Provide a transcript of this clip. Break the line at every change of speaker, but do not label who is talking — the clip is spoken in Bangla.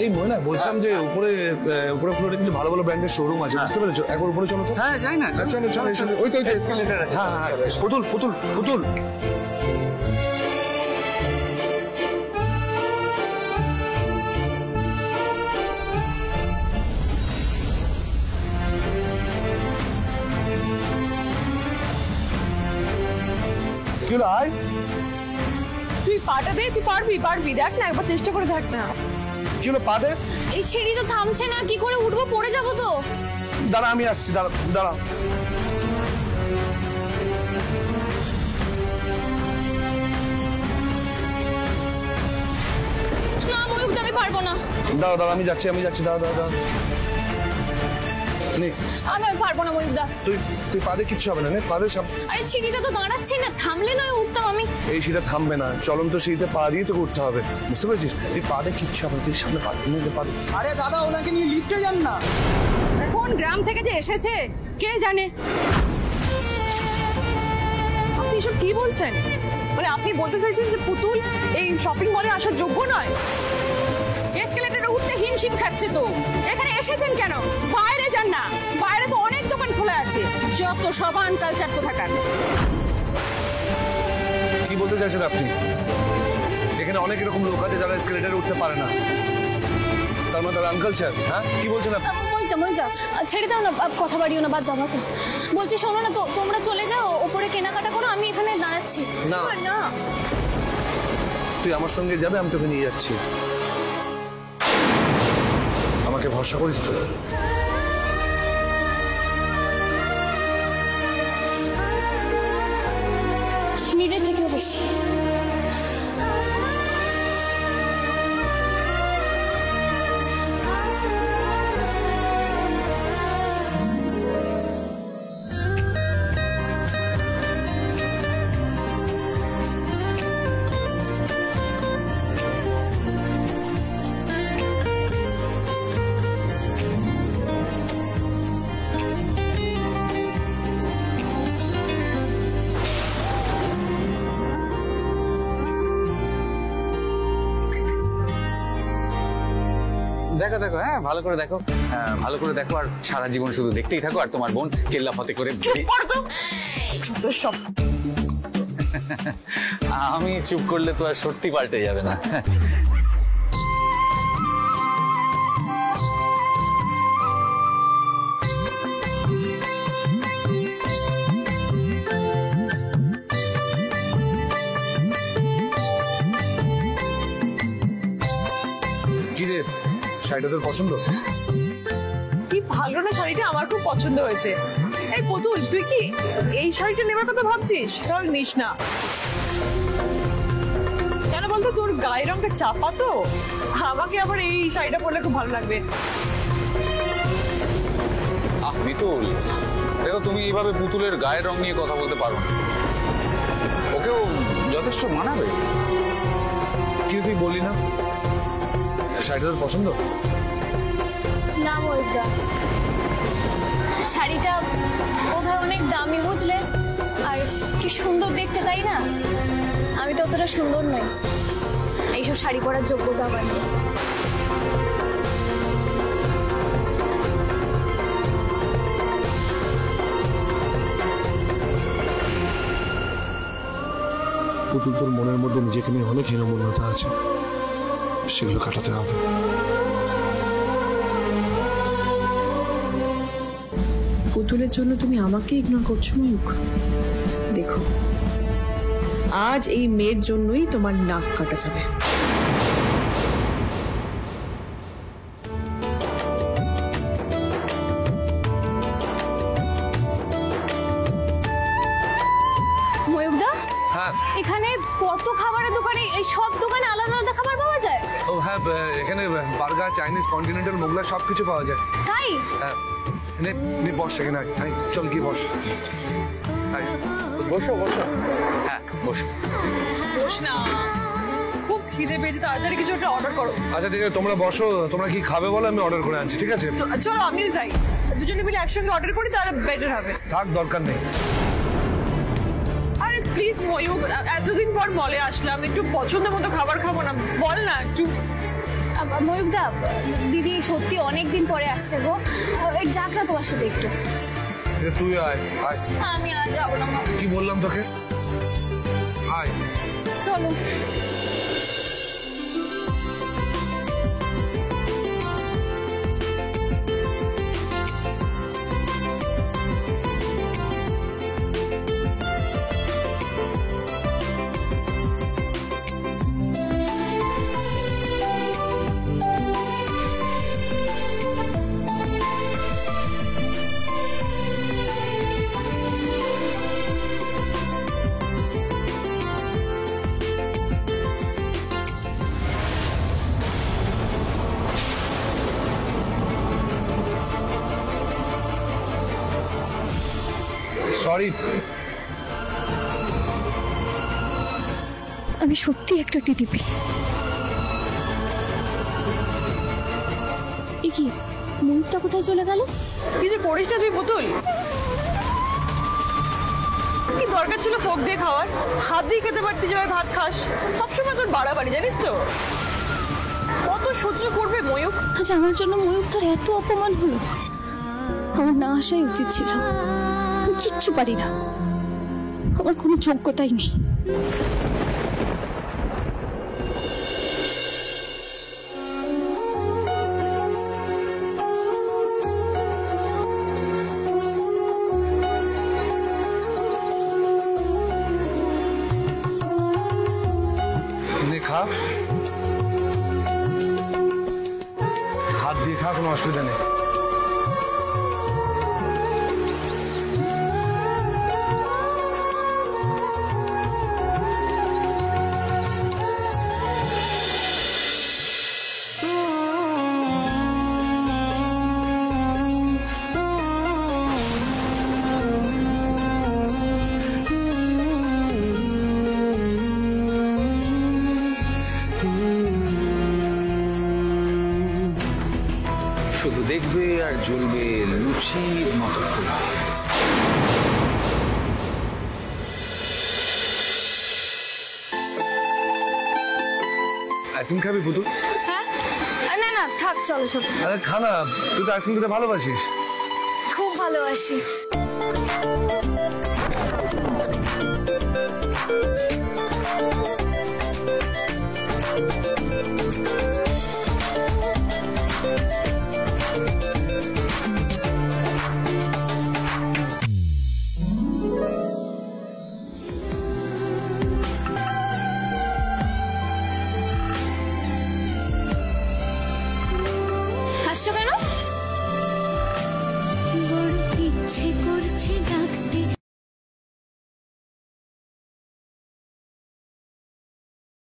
এই ময়না বলছিলাম যে উপরে ফ্লোরে কিন্তু ভালো ভালো ব্র্যান্ডের শোরুম আছে, বুঝতে পেরেছো? একবার উপরে চলো তো।
হ্যাঁ যাই না,
চলো চলো, ওই তো এসকেলেটর আছে। হ্যাঁ পুতুল পুতুল পুতুল, কি হলো? আয়,
তুই পাটা দে, তুই পারবি দেখ না, একবার চেষ্টা করে দেখ না।
কি হলো? পা দে।
এই সিঁড়ি তো থামছে না, কি করে উঠবো? পড়ে যাবো তো।
দাঁড়া, আমি আসছি, দাঁড়া দাঁড়া।
না ময়ূক, আমি পারবো না।
দাঁড়া দাঁড়া, আমি যাচ্ছি দাঁড়া দাঁড়া দাঁড়া।
আমি পারবো না ময়ূকদা।
তুই পা দে, কিচ্ছু হবে না, নে পা দে সব।
আরে সিঁড়িটা তো দাঁড়াচ্ছি না, থামলে নয় উঠতাম আমি।
এই সিঁড়িটা থামবে না, চলন্ত সিঁড়িতে পা দিয়ে তোকে উঠতে হবে, বুঝতে পেরেছিস? তুই পা দে, কিচ্ছু হবে না, তুই সামনে পা দে।
আরে দাদা, ওনাকে নিয়ে লিফটে যান না।
কোন গ্রাম থেকে যে এসেছে কে জানে। আপনি এসব কি বলছেন? মানে আপনি বলতে চাইছেন যে পুতুল এই শপিং মলে আসার যোগ্য নয়? এসকেলেটরে উঠতে হিমশিম খাচ্ছে তো, এখানে এসেছেন কেন? বাইরে যান না, বাইরে তো অনেক দোকান খোলা আছে, যত সবান কালচার কোথাকার।
কি বলতে চাইছেন আপনি? এখানে অনেক এরকম লোক আছে যারা এসকেলেটরে উঠতে পারে না, তার মানে তারা আনকালচার। হ্যাঁ, কি বলছেন আপনি?
ময়ূকদা ছেড়ে দাও না, কথা বাড়িও না, বাদ দাও তো। বলছি শোনো না, তো তোমরা চলে যাও ওপরে কেনাকাটা করো, আমি এখানে দাঁড়াচ্ছি।
না
না,
তুই আমার সঙ্গে যাবে, আমি তোকে নিয়ে যাচ্ছি। আমাকে ভরসা করিস তো?
নিজের থেকেও বেশি।
দেখো দেখো, হ্যাঁ ভালো করে দেখো, হ্যাঁ ভালো করে দেখো, আর সারা জীবন শুধু দেখতেই থাকো, আর তোমার বোন কেল্লা ফতে করে। আমি চুপ করলে তো আর সত্যি পাল্টে যাবে না।
কি রে, শাড়িটা তোর পছন্দ?
কি ভালো না শাড়িটা, আমার খুব পছন্দ হয়েছে। এই পুতুল, তুই কি এই শাড়িটা নেবার কথা ভাবছিস? চল নিস না। কেন বলতো, তোর গায়ের রংটা চাপা তো, আমাকে আবার এই শাড়িটা পরলে খুব ভালো লাগবে।
মিতুল, দেখো তুমি এইভাবে পুতুলের গায়ের রং নিয়ে কথা বলতে পারো না, ওকেও যথেষ্ট মানাবে।
কি তুই বললি না শাড়িটা তোর পছন্দ?
না ময়ূকদা, শাড়িটা বোধহয় অনেক দামি, বুঝলে? আর কি সুন্দর দেখতে, তাই না? আমি তো অতটা সুন্দর নই এইসব শাড়ি পরার যোগ্যতা আমার নেই।
পুতুল, তোর মনের মধ্যে নিজেকে নিয়ে অনেক হীনমন্যতা আছে, সেগুলো কাটাতে হবে।
পুতুলের জন্য তুমি আমাকে ইগনোর করছো ময়ূক? দেখো, আজ এই মেয়ের জন্যই তোমার নাক কাটা যাবে।
ময়ূকদা,
হ্যাঁ
এখানে কত খাবারের দোকানে, এই সব দোকানে আলাদা আলাদা খাবার পাওয়া যায়?
ও হ্যাঁ, এখানে বার্গার, চাইনিজ, কন্টিনেন্টাল, মোগলাই সবকিছু পাওয়া যায়।
তাই?
হ্যাঁ, বস এখানে, চল কি বস, বসো বসো।
হ্যাঁ বসো।
বস না, খুব খিদে পেয়েছে, তাড়াতাড়ি কিছু একটা অর্ডার করো।
আচ্ছা ঠিক আছে, তোমরা বসো, তোমরা কি খাবে বলো, আমি অর্ডার করে আনছি, ঠিক আছে?
চলো আমিও যাই, দুজনে মিলে একসঙ্গে অর্ডার করি, তাহলে বেটার হবে।
থাক, দরকার নেই।
আরে প্লিজ ময়ূক, এতদিন পর মলে আসলাম, একটু পছন্দ মতো খাবার খাবো না? বল না একটু।
ময়ূকদা, দিদি সত্যি অনেক দিন পরে আসছে গো, যাক না তোমার সাথে একটু।
তুই আয় আয়।
আমি আর যাবো না মা।
কি বললাম তোকে? আয়।
চলো।
সরি।
আমি সত্যি একটা টিটিপি। এ কি, ময়ূকটা কোথায় চলে গেল?
কি যে করিস না তুই পুতুল? কি দরকার ছিল ফোক দিয়ে খাওয়ার? হাত দিয়ে খেতে পারতি, যেভাবে ভাত খাস। সবসময় তোর বাড়াবাড়ি, জানিস তো? কত সহ্য করবে ময়ূক?
আজ আমার জন্য ময়ূকটার এত অপমান হলো। আমার না আসাই উচিত ছিল। আমি কিচ্ছু পারি না, আমার কোনো যোগ্যতাই নেই।
খা, হাত দিয়ে খা, কোনো অসুবিধা নেই।
শুধু দেখবে আর জ্বলবে লুচির মতো।
আইসক্রিম খাবি পুতুল?
হ্যাঁ, না না থাক, চলো চলো।
আরে খা না, তুই তো আইসক্রিম খেতে ভালোবাসিস।
খুব ভালোবাসি। হাসছো কেন?